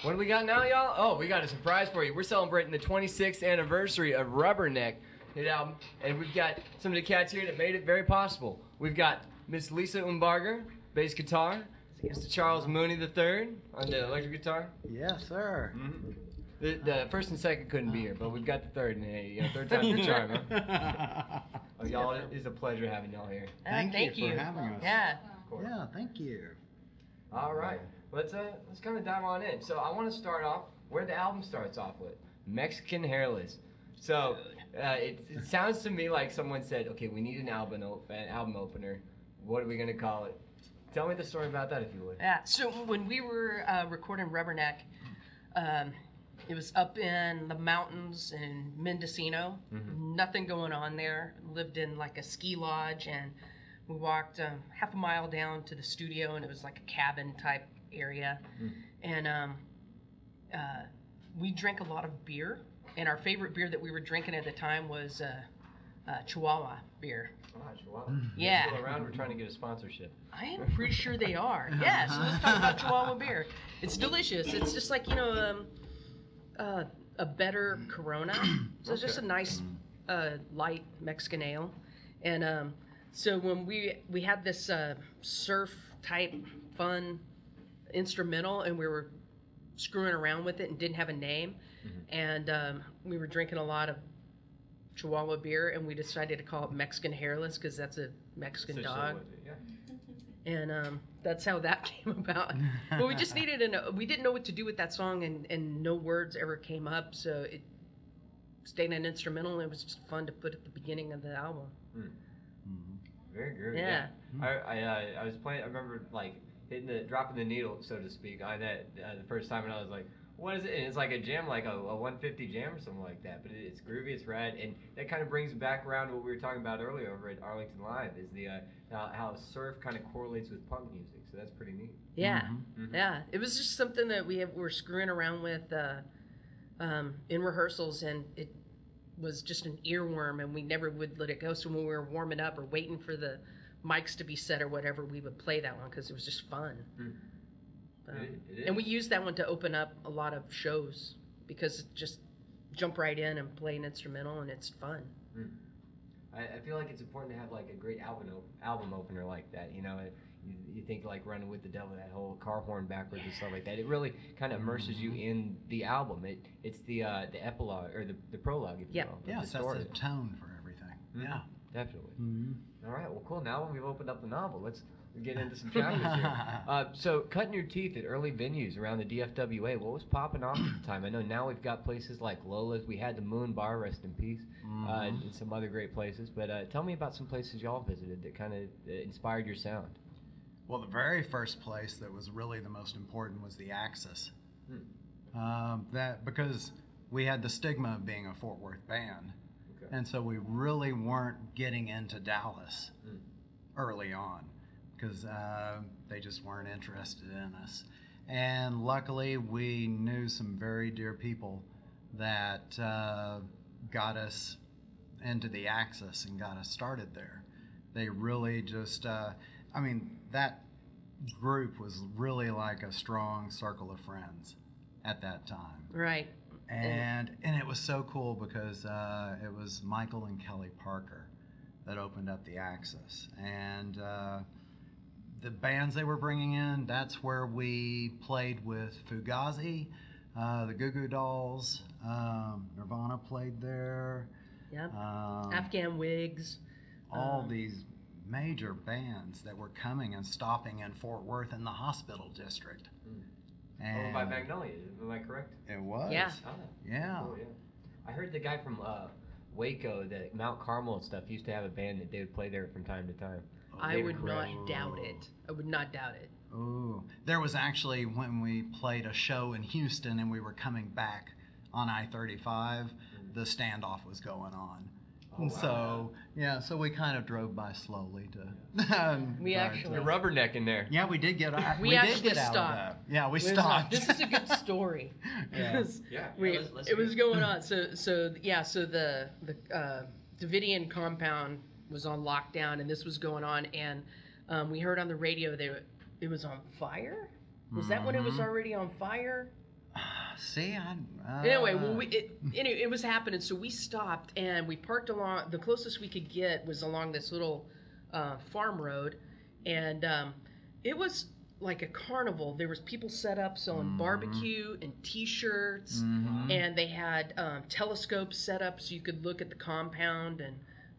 What do we got now, y'all? Oh, we got a surprise for you. We're celebrating the 26th anniversary of Rubberneck hit album, and we've got some of the cats here that made it very possible. We've got Miss Lisa Umbarger, bass guitar, Mr. Charles Mooney III on the electric guitar. Yes, sir. Mm-hmm. The first and second couldn't be here, but we've got the third, and third time's the charm, huh? Oh, y'all, it is a pleasure having y'all here. Thank you for having us. Yeah. Yeah, thank you. All right, let's kind of dive on in. So I want to start off where the album starts off with, Mexican Hairless. So it sounds to me like someone said, okay, we need an album opener. What are we gonna call it? Tell me the story about that, if you would. Yeah. So when we were recording Rubberneck, it was up in the mountains in Mendocino. Mm-hmm. Nothing going on there. Lived in like a ski lodge, and we walked half a mile down to the studio, and it was like a cabin type area. Mm. And we drank a lot of beer, and our favorite beer that we were drinking at the time was Chihuahua beer. Oh, Chihuahua. Yeah. Still around, we're trying to get a sponsorship. I am pretty sure they are. Yeah, so let's talk about Chihuahua beer. It's delicious. It's just like, a better Corona. So it's just a nice light Mexican ale. And so when we had this surf type fun instrumental, and we were screwing around with it and didn't have a name, and we were drinking a lot of Chihuahua beer, and we decided to call it Mexican Hairless because that's a Mexican dog. And that's how that came about. But we just needed we didn't know what to do with that song, and no words ever came up, so it stayed an instrumental, and it was just fun to put at the beginning of the album. Very good. Yeah. I was playing. I remember like dropping the needle, so to speak, on that the first time, and I was like, "What is it?" And it's like a jam, like a 150 jam or something like that. But it's groovy, it's rad, and that kind of brings back around to what we were talking about earlier over at Arlington Live, is the how surf kind of correlates with punk music. So that's pretty neat. Yeah, yeah. It was just something that we were screwing around with in rehearsals, and it was just an earworm, and we never would let it go. So when we were warming up or waiting for the mics to be set or whatever, we would play that one because it was just fun. And we used that one to open up a lot of shows because it just jump right in and play an instrumental, and it's fun. I feel like it's important to have like a great album opener like that. You think like Running with the Devil, that whole car horn backwards and stuff like that. It really kind of immerses you in the album. It's the epilogue or the prologue, if you will. Yeah, it sets the tone for everything. Yeah, definitely. All right, well, cool. Now we've opened up the novel, let's get into some chapters here. So, cutting your teeth at early venues around the DFWA, what was popping off at the time? I know now we've got places like Lola's. We had the Moon Bar, rest in peace, and some other great places. But tell me about some places y'all visited that kind of inspired your sound. Well, the very first place that was really the most important was the Axis. That because we had the stigma of being a Fort Worth band, and so we really weren't getting into Dallas early on because they just weren't interested in us. And luckily, we knew some very dear people that got us into the Axis and got us started there. They really just, that group was really like a strong circle of friends at that time. Right. And it was so cool because it was Michael and Kelly Parker that opened up the Axis. And the bands they were bringing in, that's where we played with Fugazi, the Goo Goo Dolls, Nirvana played there. Yep. Afghan Wigs. All these major bands that were coming and stopping in Fort Worth in the hospital district. And by Magnolia, am I correct? It was. Yeah. Yeah. Cool, yeah. I heard the guy from Waco, that Mount Carmel and stuff, used to have a band that they would play there from time to time. I would not doubt it. I would not doubt it. Ooh. There was actually, when we played a show in Houston and we were coming back on I-35, the standoff was going on. And so we kind of drove by slowly to. We actually. The Rubberneck in there. Yeah, we did get out. We did get stopped. Out of that. Yeah, we stopped. This is a good story. Let's it was going on. So the Davidian compound was on lockdown, and this was going on, and we heard on the radio that it was on fire. Was that when it was already on fire? See, Anyway, well, it was happening, so we stopped and we parked along. The closest we could get was along this little farm road, and it was like a carnival. There was people set up selling barbecue and T-shirts, and they had telescopes set up so you could look at the compound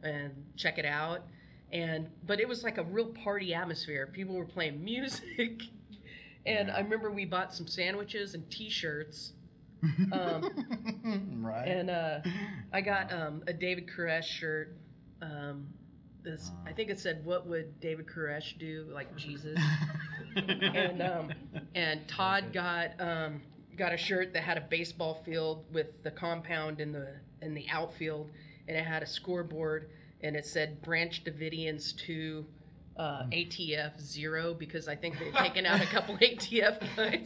and check it out. But it was like a real party atmosphere. People were playing music, and I remember we bought some sandwiches and T-shirts. Right. And I got a David Koresh shirt. I think it said, "What would David Koresh do?" Like Jesus. and Todd got a shirt that had a baseball field with the compound in the outfield, and it had a scoreboard, and it said Branch Davidians to ATF 0, because I think they'd taken out a couple ATF guys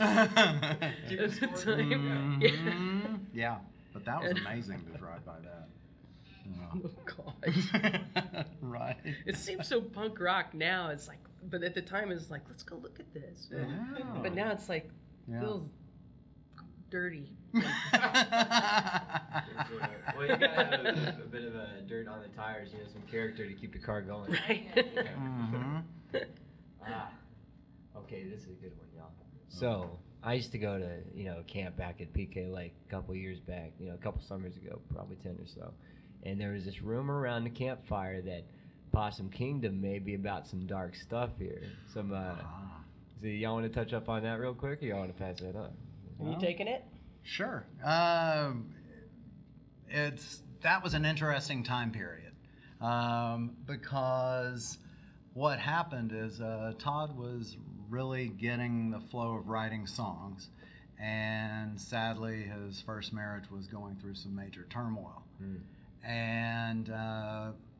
at the time. Yeah, but that was amazing to drive by that. Oh God. Right. It seems so punk rock now. It's like, but at the time it was like, let's go look at this. Yeah. But now it's like, feels dirty. Well, you gotta have a bit of a dirt on the tires, some character to keep the car going. Right. Okay, this is a good one, y'all. So, I used to go to, camp back at PK Lake a couple years back, a couple summers ago, probably 10 or so. And there was this rumor around the campfire that Possum Kingdom may be about some dark stuff here. So y'all want to touch up on that real quick, or y'all want to pass that up? Are you taking it? Sure. That was an interesting time period, because what happened is Todd was really getting the flow of writing songs, and sadly his first marriage was going through some major turmoil. And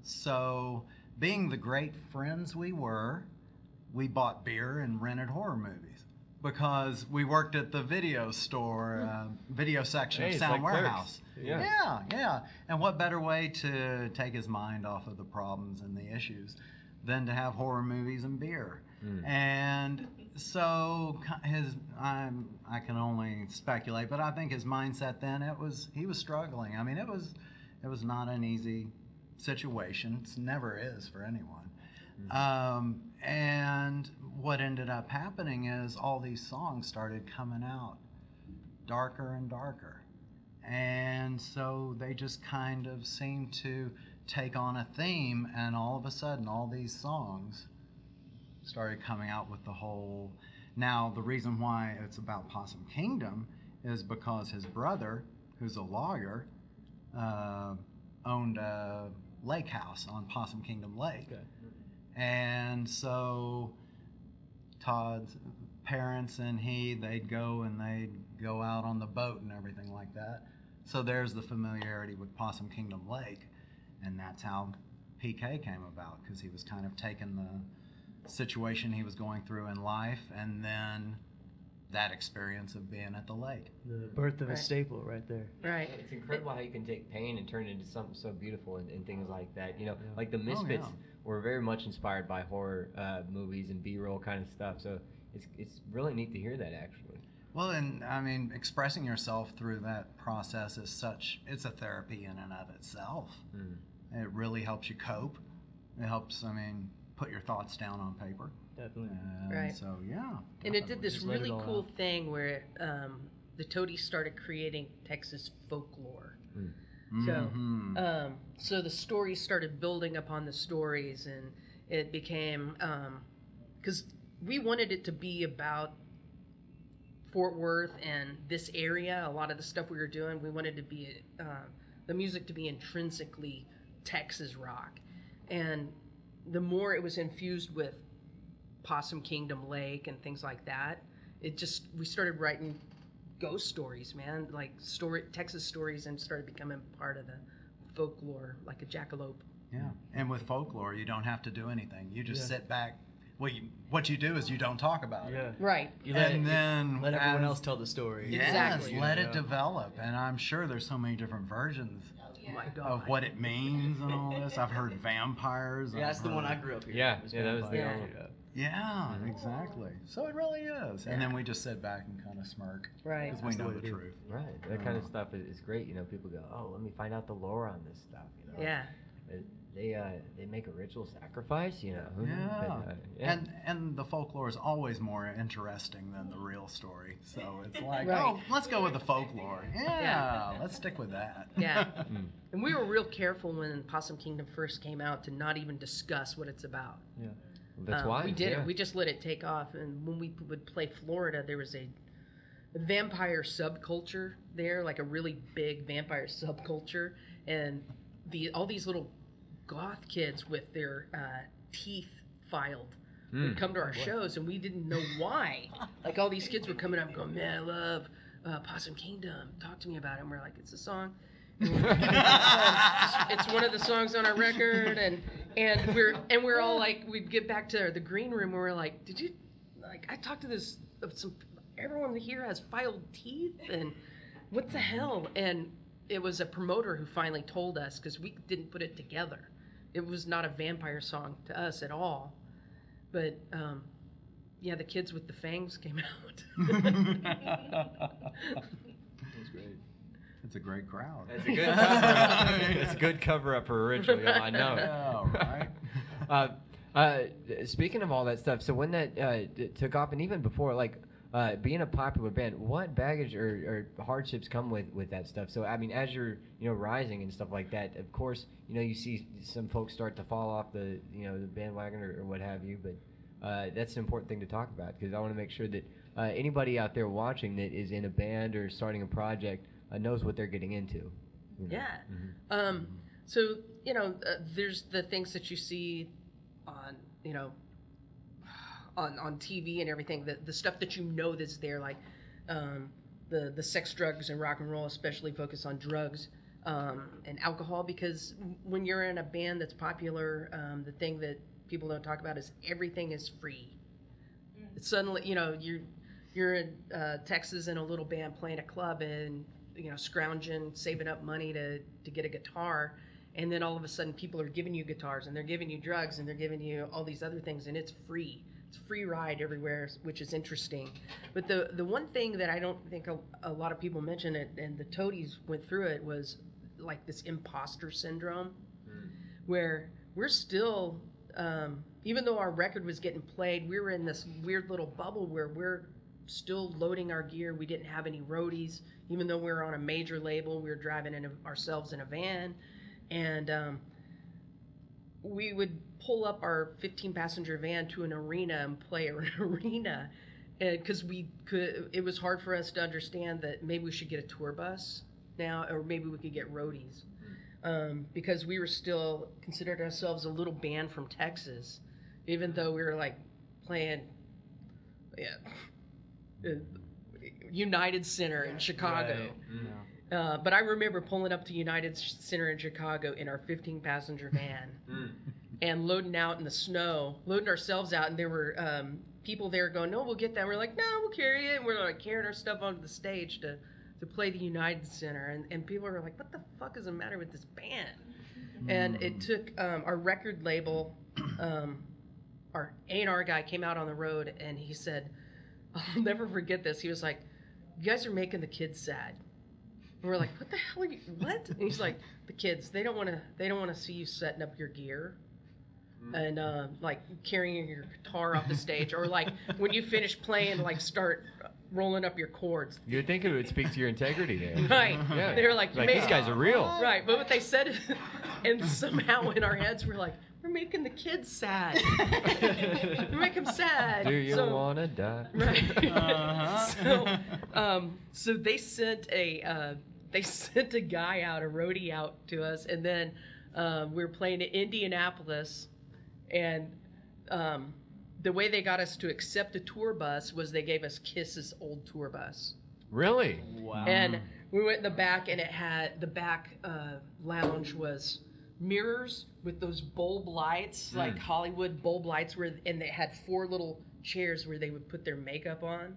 so, being the great friends we were, we bought beer and rented horror movies, because we worked at the video store, video section of Sound Warehouse. Yeah. And what better way to take his mind off of the problems and the issues than to have horror movies and beer? And so I can only speculate, but I think his mindset then, he was struggling. I mean, it was not an easy situation. It never is for anyone. And what ended up happening is all these songs started coming out darker and darker. And so they just kind of seemed to take on a theme, and all of a sudden all these songs started coming out with the whole... Now, the reason why it's about Possum Kingdom is because his brother, who's a lawyer, owned a lake house on Possum Kingdom Lake. Okay. And so Todd's parents and they'd go out on the boat and everything like that. So there's the familiarity with Possum Kingdom Lake, and that's how PK came about, because he was kind of taking the situation he was going through in life, and then that experience of being at the lake. The birth of a staple right there. Right. It's incredible how you can take pain and turn it into something so beautiful and things like that. Like the Misfits were very much inspired by horror movies and B-roll kind of stuff. So it's really neat to hear that, actually. Well, and I mean, expressing yourself through that process it's a therapy in and of itself. It really helps you cope. It helps, put your thoughts down on paper. Definitely. Right. So, yeah. And it did this Just let really it all cool out. thing where the Toadies started creating Texas folklore. So the stories started building upon the stories, and it became, because we wanted it to be about Fort Worth and this area. A lot of the stuff we were doing, we wanted to be the music to be intrinsically Texas rock, and the more it was infused with Possum Kingdom Lake and things like that, we started writing ghost stories, man, like Texas stories, and started becoming part of the folklore, like a jackalope. Yeah, and with folklore, you don't have to do anything. You just sit back. What you do is you don't talk about it. Right. You then let everyone else tell the story. Yes, Exactly. let it develop. And I'm sure there's so many different versions of what it means and all this. I've heard vampires. Yeah, that's the one I grew up here. Yeah, that was the Yeah. only. Yeah, exactly. So it really is. And then we just sit back and kind of smirk. Right. Because we know the truth. Right. That kind of stuff is great. You know, people go, oh, let me find out the lore on this stuff. You know? Yeah. They make a ritual sacrifice, you know. Who knows? Yeah. But, yeah. And the folklore is always more interesting than the real story. So it's like, Right. oh, let's go with the folklore. Yeah, let's stick with that. Yeah. And we were real careful when Possum Kingdom first came out to not even discuss what it's about. Yeah. That's why we did it. We just let it take off. And when we would play Florida, there was a vampire subculture there, like a really big vampire subculture, and all these little goth kids with their teeth filed would come to our shows, and we didn't know why. Like all these kids would come in and go, man, I love Possum Kingdom. Talk to me about it. And we're like, it's a song. It's one of the songs on our record, and we're all like, we'd get back to the green room, and we're like, did you, like, I talked to everyone here has filed teeth, and what the hell? And it was a promoter who finally told us, because we didn't put it together. It was not a vampire song to us at all. But, yeah, the kids with the fangs came out. That's great. It's a great crowd. That's a good cover-up. That's a good cover-up for a ritual. Yeah, I know. Yeah, right. Speaking of all that stuff, so when that took off, and even before, like, being a popular band, what baggage or hardships come with that stuff? So, I mean, as you're, rising and stuff like that, of course, you see some folks start to fall off the bandwagon or what have you, but that's an important thing to talk about, because I want to make sure that anybody out there watching that is in a band or starting a project knows what they're getting into. Yeah. Mm-hmm. So, there's the things that you see on, on TV and everything, the stuff that that's there, like the sex, drugs, and rock and roll, especially focus on drugs and alcohol, because when you're in a band that's popular, the thing that people don't talk about is everything is free. It's suddenly, you're in Texas in a little band playing a club and, scrounging, saving up money to get a guitar, and then all of a sudden people are giving you guitars, and they're giving you drugs, and they're giving you all these other things, and it's free. It's free ride everywhere, which is interesting. But the one thing that I don't think a lot of people mention it, and the Toadies went through it, was like this imposter syndrome, where we're still, even though our record was getting played, we were in this weird little bubble where we're still loading our gear. We didn't have any roadies, even though we were on a major label. We were driving ourselves in a van, and we would pull up our 15-passenger van to an arena and play an arena, because it was hard for us to understand that maybe we should get a tour bus now, or maybe we could get roadies, because we were still considered ourselves a little band from Texas, even though we were like playing United Center in Chicago. Right. But I remember pulling up to United Center in Chicago in our 15-passenger van and loading out in the snow, loading ourselves out, and there were people there going, no, we'll get that. And we're like, no, we'll carry it. And we're like carrying our stuff onto the stage to play the United Center. And people are like, what the fuck is the matter with this band? And it took our record label, our A&R guy came out on the road, and he said, I'll never forget this. He was like, you guys are making the kids sad. And we're like, what the hell are you, what? And he's like, the kids, they don't want to see you setting up your gear and like carrying your guitar off the stage, or like when you finish playing, like start rolling up your chords. You'd think it would speak to your integrity there. Right. Yeah. They were like, these guys are real. Right. But what they said is, and somehow in our heads we're like, we're making the kids sad. We make them sad. Do you want to die? Right. So they sent a guy out, a roadie out to us, and then we were playing in Indianapolis, and the way they got us to accept a tour bus was they gave us Kiss's old tour bus. Really? Wow. And we went in the back, and it had the back lounge was mirrors with those bulb lights, like Hollywood bulb lights, and they had 4 little chairs where they would put their makeup on.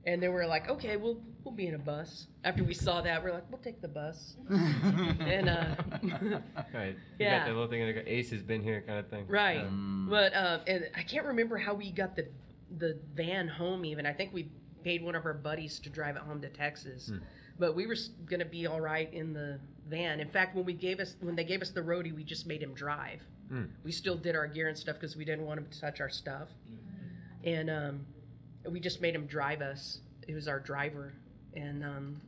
And they were like, okay, we'll be in a bus. After we saw that, we're like, we'll take the bus. And Right. You yeah. got the little thing like Ace has been here kind of thing. Right. But and I can't remember how we got the van home even. I think we paid one of our buddies to drive it home to Texas. But we were going to be all right in the van. In fact, when they gave us the roadie, we just made him drive. We still did our gear and stuff because we didn't want him to touch our stuff. And we just made him drive us. He was our driver. And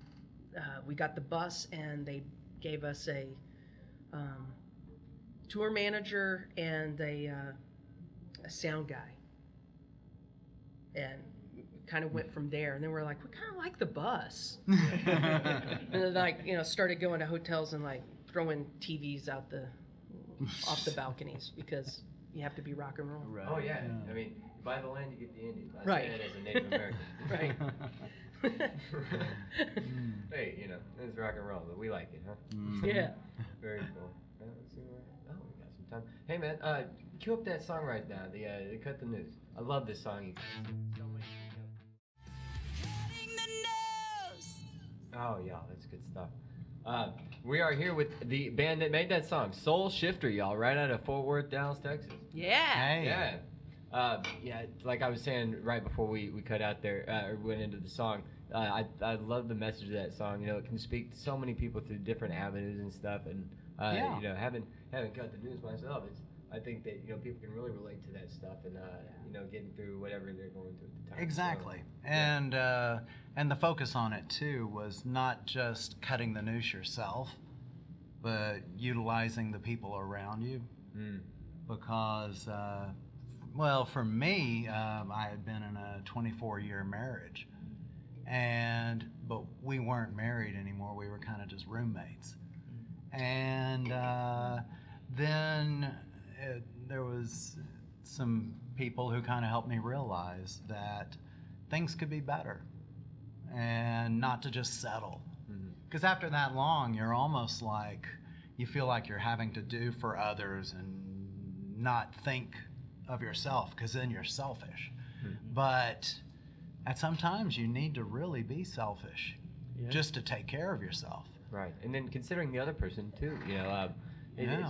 we got the bus, and they gave us a tour manager and a sound guy. And kind of went from there. And then we're like, we kind of like the bus. And then, like, started going to hotels and, like, throwing TVs off the balconies because you have to be rock and roll. Right. Oh, yeah. I mean, you buy the land, you get the Indians. I Right. say that as a Native American. Right. Hey, it's rock and roll, but we like it, huh? Yeah. Very cool. Let's see we got some time. Hey, man, cue up that song right now, the Cut the News. I love this song. Oh, yeah, that's good stuff. We are here with the band that made that song, Solshifter, y'all, right out of Fort Worth, Dallas, Texas. Yeah. Hey. Yeah. Yeah, like I was saying right before we cut out there, or went into the song, I love the message of that song. It can speak to so many people through different avenues and stuff. And, having cut the news myself, I think that, people can really relate to that stuff and, getting through whatever they're going through at the time. Exactly. So, And the focus on it, too, was not just cutting the noose yourself, but utilizing the people around you. Because, for me, I had been in a 24-year marriage. But we weren't married anymore. We were kind of just roommates. And then there was some people who kind of helped me realize that things could be better and not to just settle. Because after that long, you're almost like, you feel like you're having to do for others and not think of yourself, because then you're selfish. But at sometimes you need to really be selfish just to take care of yourself. Right. And then considering the other person, too,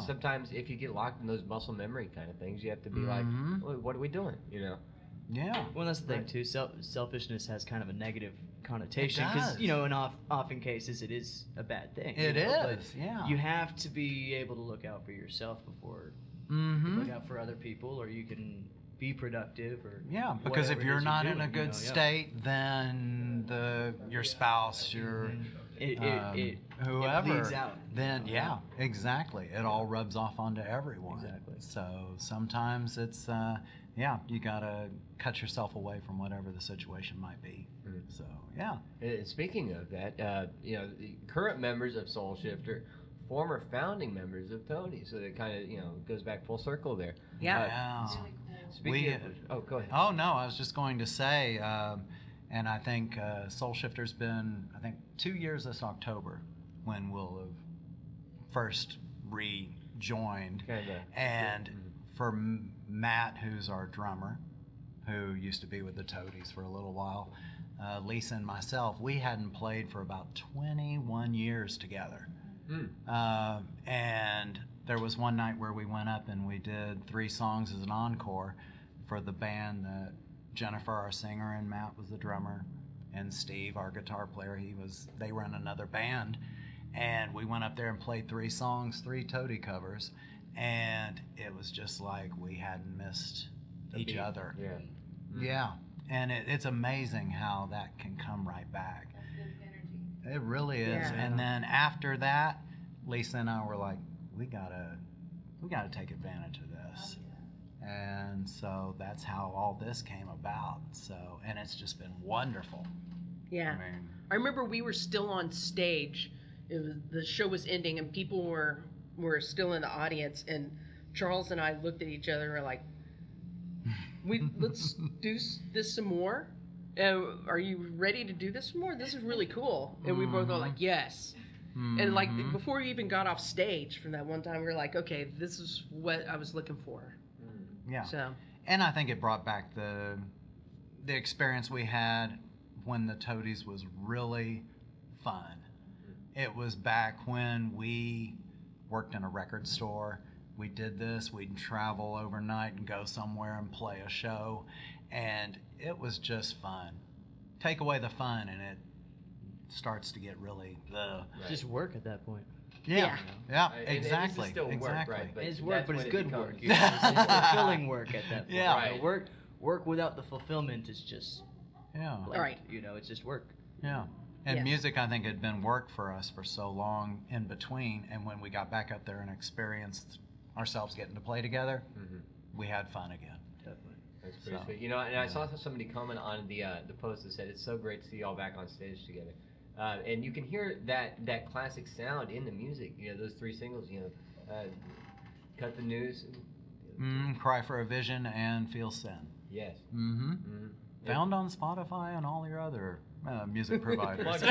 sometimes if you get locked in those muscle memory kind of things, you have to be like, what are we doing, Yeah. Well, that's the thing, too. Selfishness has kind of a negative connotation. It Because, does. in often cases, it is a bad thing. It is, but yeah. You have to be able to look out for yourself before you look out for other people, or you can be productive. Or because if whatever it you're is not you're in a doing, good state, then your spouse, your whoever, bleeds out. then exactly, it all rubs off onto everyone. Exactly. So sometimes it's you gotta cut yourself away from whatever the situation might be. So Speaking of that, the current members of Solshifter, former founding members of Toadies, so it kind of goes back full circle there. Yeah. Speaking of, go ahead. Oh no, I was just going to say, and I think Solshifter's been 2 years this October when we'll have first rejoined. And for Matt, who's our drummer, who used to be with the Toadies for a little while, Lisa and myself, we hadn't played for about 21 years together. And there was one night where we went up and we did 3 songs as an encore for the band that Jennifer, our singer, and Matt was the drummer, and Steve, our guitar player, they were in another band. And we went up there and played 3 songs, 3 Toadie covers, and it was just like we hadn't missed each other. Yeah. And it's amazing how that can come right back. It really is. Yeah. And then after that, Lisa and I were like, we gotta take advantage of this. And so that's how all this came about. So, and it's just been wonderful. Yeah. I remember we were still on stage. The show was ending, and people were still in the audience. And Charles and I looked at each other and were like, let's do this some more. Are you ready to do this some more? This is really cool. And we both were like, yes. And like before we even got off stage from that one time, we were like, okay, this is what I was looking for. Yeah. So. And I think it brought back the experience we had when the Toadies was really fun. It was back when we worked in a record store. We did this. We'd travel overnight and go somewhere and play a show, and it was just fun. Take away the fun, and it starts to get really Just work at that point. Yeah, exactly. It's still exactly. work, right? But It's work, but it's good work. becomes- You know? It's fulfilling work at that point. Yeah. You know, work without the fulfillment is just Yeah. blank. Right. You know, it's just work. Yeah. And Yeah. music, I think, had been work for us for so long in between. And when we got back up there and experienced ourselves getting to play together, we had fun again. Definitely. That's pretty So, sweet. You know, and I saw somebody comment on the post that said it's so great to see y'all back on stage together. And you can hear that classic sound in the music. You know, those 3 singles. You know, Cut the News. Cry for a Vision and Feel Sin. Yes. Found on Spotify and all your other music providers.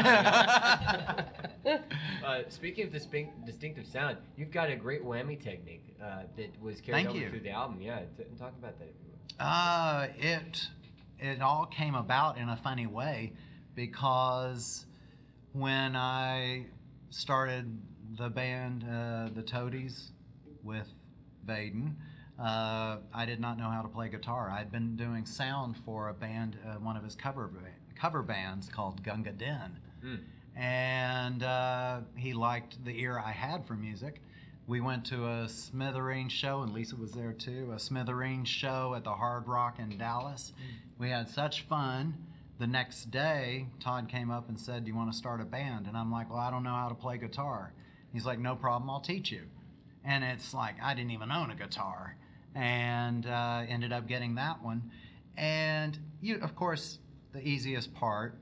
Speaking of distinctive sound, you've got a great whammy technique that was carried Thank over you. through the album. Yeah, talk about that if you will. It all came about in a funny way because when I started the band, the Toadies, with Vaden, I did not know how to play guitar. I'd been doing sound for a band, one of his cover bands called Gunga Din. And he liked the ear I had for music. We went to a Smithereens show, and Lisa was there too, a Smithereens show at the Hard Rock in Dallas. We had such fun. The next day, Todd came up and said, "Do you want to start a band?" And I'm like, "Well, I don't know how to play guitar." He's like, "No problem, I'll teach you." And it's like, I didn't even own a guitar, and ended up getting that one. And you, of course, the easiest part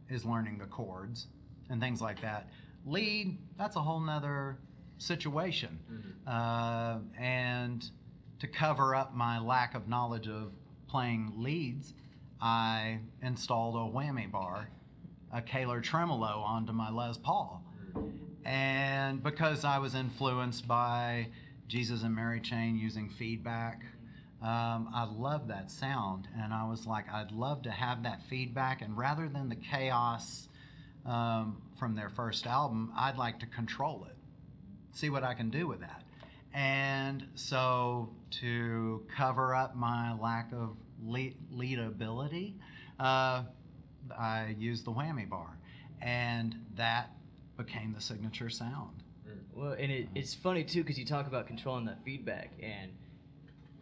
is learning the chords and things like that. Lead, that's a whole nother situation. And to cover up my lack of knowledge of playing leads, I installed a whammy bar, a Kaler tremolo onto my Les Paul. And because I was influenced by Jesus and Mary Chain using feedback, I love that sound. And I was like, I'd love to have that feedback. And rather than the chaos from their first album, I'd like to control it, see what I can do with that. And so to cover up my lack of lead ability, I used the whammy bar. And that became the signature sound. Well, and it's funny too because you talk about controlling that feedback, and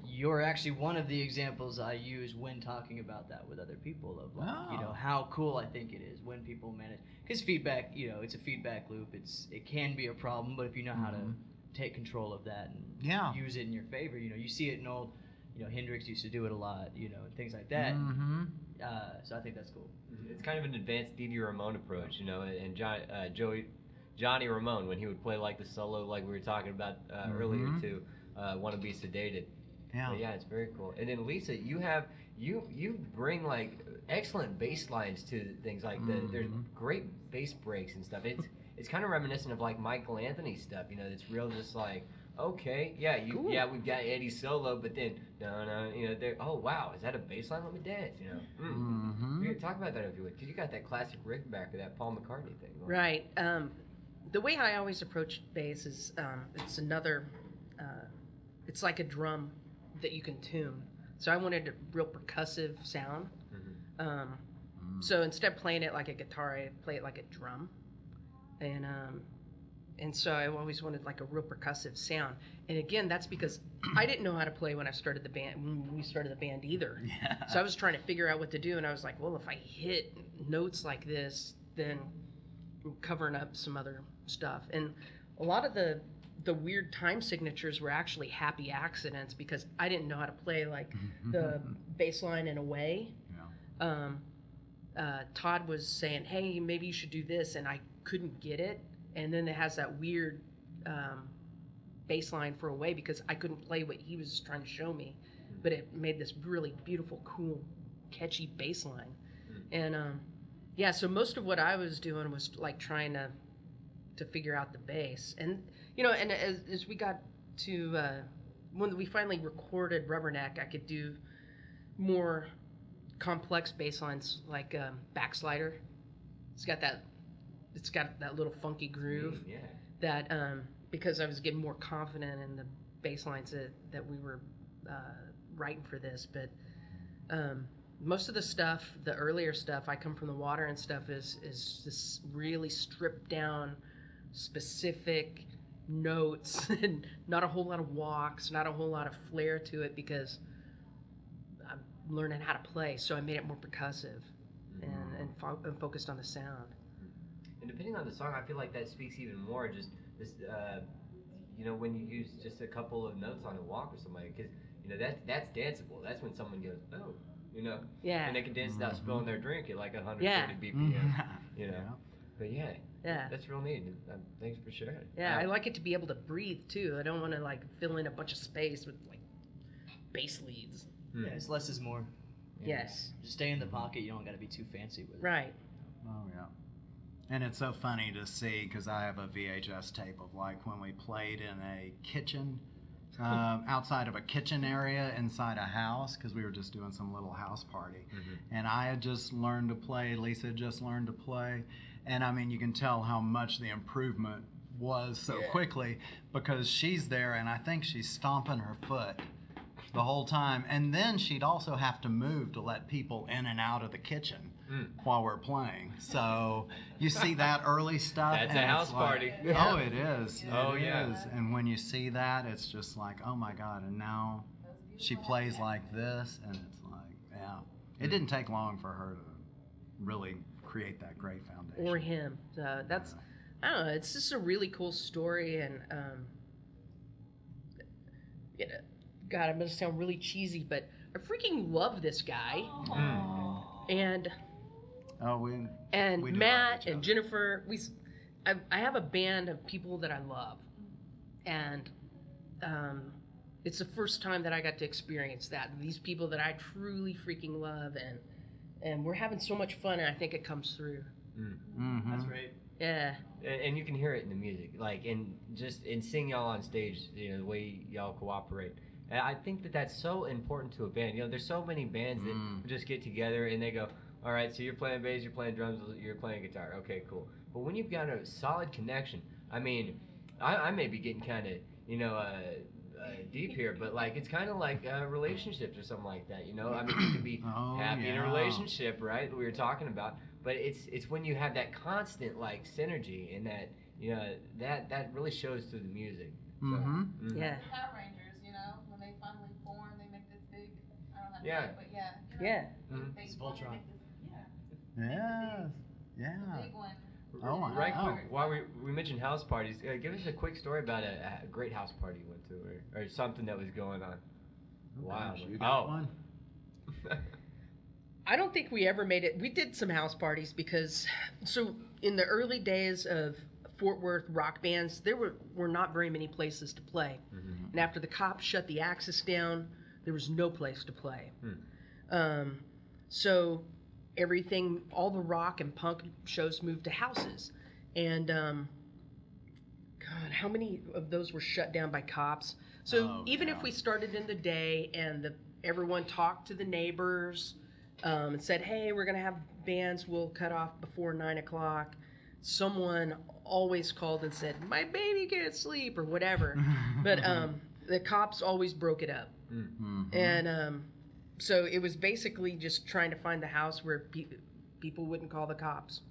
you're actually one of the examples I use when talking about that with other people of like, you know, how cool I think it is when people manage, because feedback, you know, it's a feedback loop. It can be a problem, but if you know how to take control of that and use it in your favor, you know, you see it in old, you know, Hendrix used to do it a lot, you know, and things like that. So I think that's cool. It's kind of an advanced Stevie Ramone approach, you know, and Johnny Ramone, when he would play like the solo, like we were talking about earlier too, "Wanna Be Sedated." Yeah. But yeah, it's very cool. And then Lisa, you bring like excellent bass lines to things like there's great bass breaks and stuff. It's kind of reminiscent of like Michael Anthony stuff, you know. It's real, just like, okay, cool. We've got Eddie's solo, but then no, you know, oh wow, is that a bass line? Let me dance, you know. We can talk about that if you would, because you got that classic Rickenbacker, that Paul McCartney thing. Right. The way I always approach bass is it's another, it's like a drum that you can tune. So I wanted a real percussive sound. So instead of playing it like a guitar, I play it like a drum. And so I always wanted like a real percussive sound. And again, that's because I didn't know how to play when I started the band, when we started the band either. Yeah. So I was trying to figure out what to do, and I was like, well, if I hit notes like this, then I'm covering up some other stuff. And a lot of the weird time signatures were actually happy accidents because I didn't know how to play like the bass line in a way. Yeah. Todd was saying, hey, maybe you should do this, and I couldn't get it. And then it has that weird bass line for a way because I couldn't play what he was trying to show me, but it made this really beautiful, cool, catchy bass line. And so most of what I was doing was like trying to figure out the bass. And you know, and as we got to when we finally recorded Rubberneck, I could do more complex bass lines like Backslider. It's got that little funky groove. Yeah. That because I was getting more confident in the bass lines that we were writing for this, but most of the stuff, the earlier stuff, I come from the water and stuff, is this really stripped down, specific notes, and not a whole lot of walks, not a whole lot of flair to it, because I'm learning how to play, so I made it more percussive and focused on the sound. And depending on the song, I feel like that speaks even more. Just this, when you use just a couple of notes on a walk or somebody, because that's danceable. That's when someone goes, oh, yeah, and they can dance without spilling their drink at like 130 Yeah. BPM. But yeah, that's real neat. Thanks for sharing. Yeah, I like it to be able to breathe too. I don't want to like fill in a bunch of space with like bass leads. Yeah, it's less is more. Yes. Just stay in the pocket. You don't got to be too fancy with it. Right. Oh yeah. And it's so funny to see, because I have a VHS tape of like when we played in a kitchen, outside of a kitchen area inside a house, because we were just doing some little house party. And I had just learned to play, Lisa had just learned to play. And I mean, you can tell how much the improvement was so quickly, because she's there and I think she's stomping her foot the whole time. And then she'd also have to move to let people in and out of the kitchen while we're playing. So you see that early stuff. That's and a house it's like, party. Oh, it is. Oh, It yeah. is. And when you see that, it's just like, oh my God. And now she plays like this, and it's like, yeah. It didn't take long for her to really create that great foundation. Or him. That's, I don't know, it's just a really cool story, and God, I'm gonna sound really cheesy, but I freaking love this guy. And we do Matt love each and other. Jennifer, I have a band of people that I love, and it's the first time that I got to experience that. These people that I truly freaking love, and we're having so much fun, and I think it comes through. That's great. Yeah. And you can hear it in the music, like in seeing y'all on stage, the way y'all cooperate. And I think that's so important to a band. There's so many bands that just get together and they go, all right, so you're playing bass, you're playing drums, you're playing guitar. Okay, cool. But when you've got a solid connection, I mean, I may be getting kind of, deep here, but like it's kind of like relationships or something like that. I mean, you can be happy in a relationship, right? That we were talking about, but it's when you have that constant like synergy and that that really shows through the music. So, Yeah. Power Rangers, when they finally form, they make this big. I don't have Yeah. to, but yeah. Yeah. They It's form, they Voltron. make this, Yeah. the big one. Oh, wow. Right quick, while we mentioned house parties, give us a quick story about a great house party you went to, or something that was going on. Wow. You got one? I don't think we ever made it. We did some house parties because, so in the early days of Fort Worth rock bands, there were not very many places to play. And after the cops shut the Axis down, there was no place to play. So everything, all the rock and punk shows moved to houses. And God, how many of those were shut down by cops? So even if we started in the day and everyone talked to the neighbors and said, hey, we're going to have bands, we'll cut off before 9 o'clock, someone always called and said, my baby can't sleep, or whatever. But the cops always broke it up. And so it was basically just trying to find the house where people wouldn't call the cops.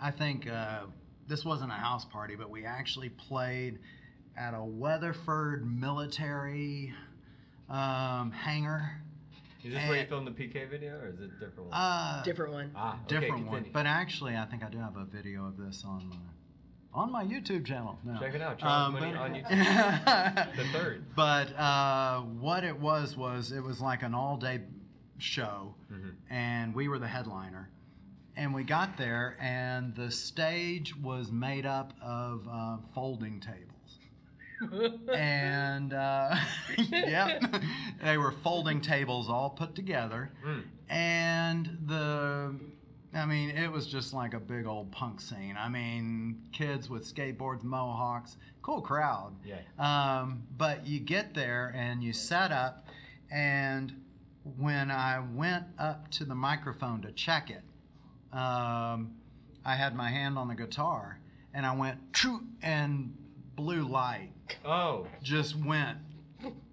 I think this wasn't a house party, but we actually played at a Weatherford military hangar. Is this where you filmed the PK video, or is it a different one? Different one. Different one. But actually, I think I do have a video of this on my YouTube channel. No. Check it out. Charles Mooney on YouTube. The third. But what it was it was like an all-day show, and we were the headliner. And we got there, and the stage was made up of folding tables. And yep, they were folding tables all put together. And it was just like a big old punk scene. I mean, kids with skateboards, mohawks, cool crowd. Yeah. But you get there and you set up, and when I went up to the microphone to check it, I had my hand on the guitar, and I went, "True," and blue light just went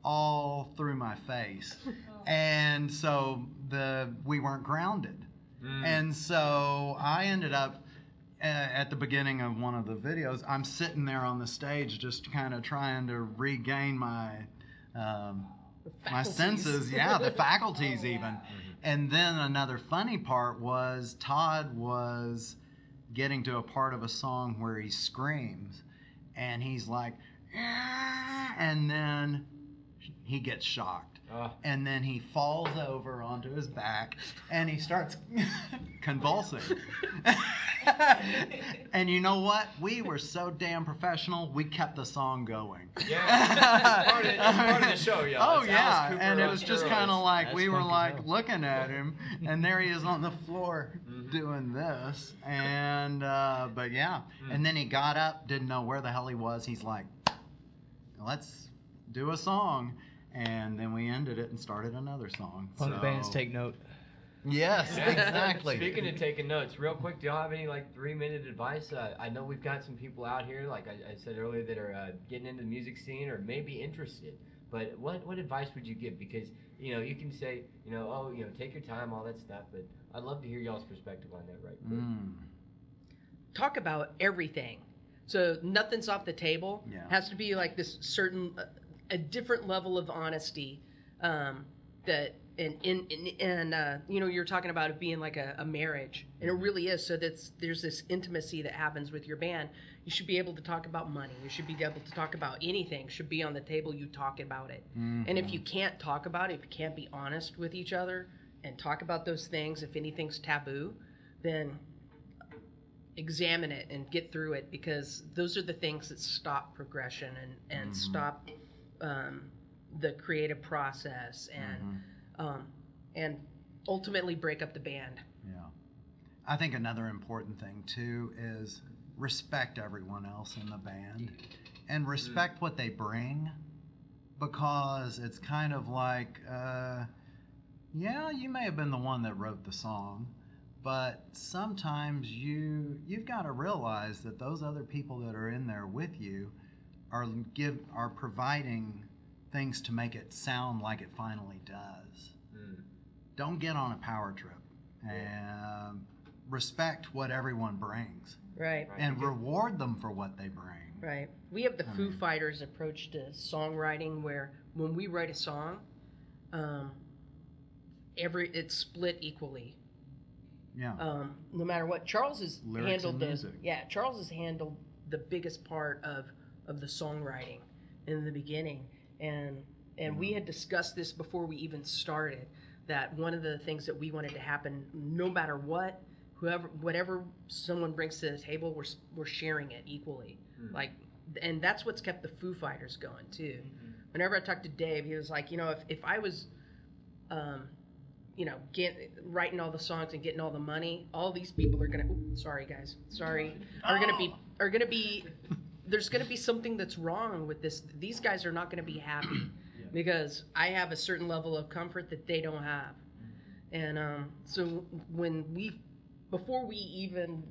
all through my face. And so we weren't grounded. And so I ended up, at the beginning of one of the videos, I'm sitting there on the stage just kind of trying to regain my senses, the faculties even. And then another funny part was Todd was getting to a part of a song where he screams, and he's like, "Ah," and then he gets shocked. And then he falls over onto his back and he starts convulsing. And you know what? We were so damn professional, we kept the song going. Yeah, it's part of the show, y'all. Oh, yeah. And it was just kind of like, we were like looking at him, and there he is on the floor doing this. And, but yeah. And then he got up, didn't know where the hell he was. He's like, let's do a song. And then we ended it and started another song. Punk bands take note. Yes, exactly. Speaking of taking notes, real quick, do y'all have any 3-minute advice? I know we've got some people out here, like I said earlier, that are getting into the music scene or maybe interested. But what advice would you give? Because you can say take your time, all that stuff. But I'd love to hear y'all's perspective on that, right quick. Talk about everything. So nothing's off the table. Yeah. Has to be like this certain. A different level of honesty that you're talking about it being like a marriage, and it really is. So there's this intimacy that happens with your band. You should be able to talk about money. You should be able to talk about anything. Should be on the table. You talk about it. And if you can't talk about it, if you can't be honest with each other and talk about those things, if anything's taboo, then examine it and get through it, because those are the things that stop progression and stop the creative process and ultimately break up the band. Yeah. I think another important thing too is respect everyone else in the band and respect what they bring, because it's kind of like, you may have been the one that wrote the song, but sometimes you've got to realize that those other people that are in there with you are providing things to make it sound like it finally does. Don't get on a power trip, and respect what everyone brings. Right. And reward them for what they bring. Right. We have the Foo Fighters approach to songwriting, where when we write a song, it's split equally. Yeah. No matter what, Charles has Lyrics handled and music. Charles has handled the biggest part of the songwriting in the beginning, and we had discussed this before we even started, that one of the things that we wanted to happen, no matter what, whatever someone brings to the table, we're sharing it equally. And that's what's kept the Foo Fighters going too. Whenever I talked to Dave, he was like, if I was writing all the songs and getting all the money, all these people are gonna are gonna be there's gonna be something that's wrong with this. These guys are not gonna be happy because I have a certain level of comfort that they don't have. And so before we even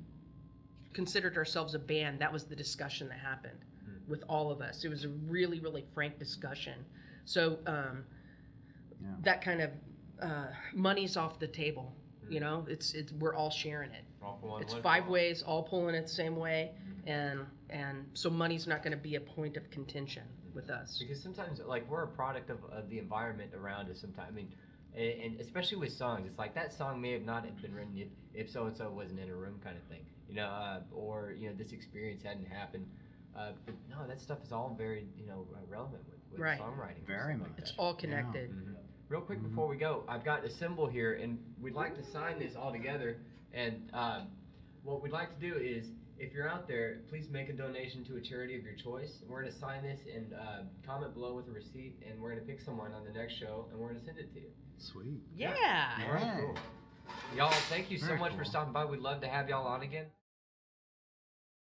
considered ourselves a band, that was the discussion that happened with all of us. It was a really, really frank discussion. So that kind of money's off the table. It's we're all sharing it. It's 5 ways, all pulling it the same way, and so money's not going to be a point of contention with us. Because sometimes, we're a product of the environment around us. Sometimes, and especially with songs, it's like that song may have not been written if so and so wasn't in a room, kind of thing. Or this experience hadn't happened. But no, that stuff is all very relevant with Right. songwriting. Very much. It's all connected. Yeah. Real quick before we go, I've got a symbol here, and we'd like to sign this all together. And what we'd like to do is, if you're out there, please make a donation to a charity of your choice. We're going to sign this and comment below with a receipt, and we're going to pick someone on the next show, and we're going to send it to you. Sweet. Yeah. All right, cool. Y'all, thank you so much for stopping by. We'd love to have y'all on again.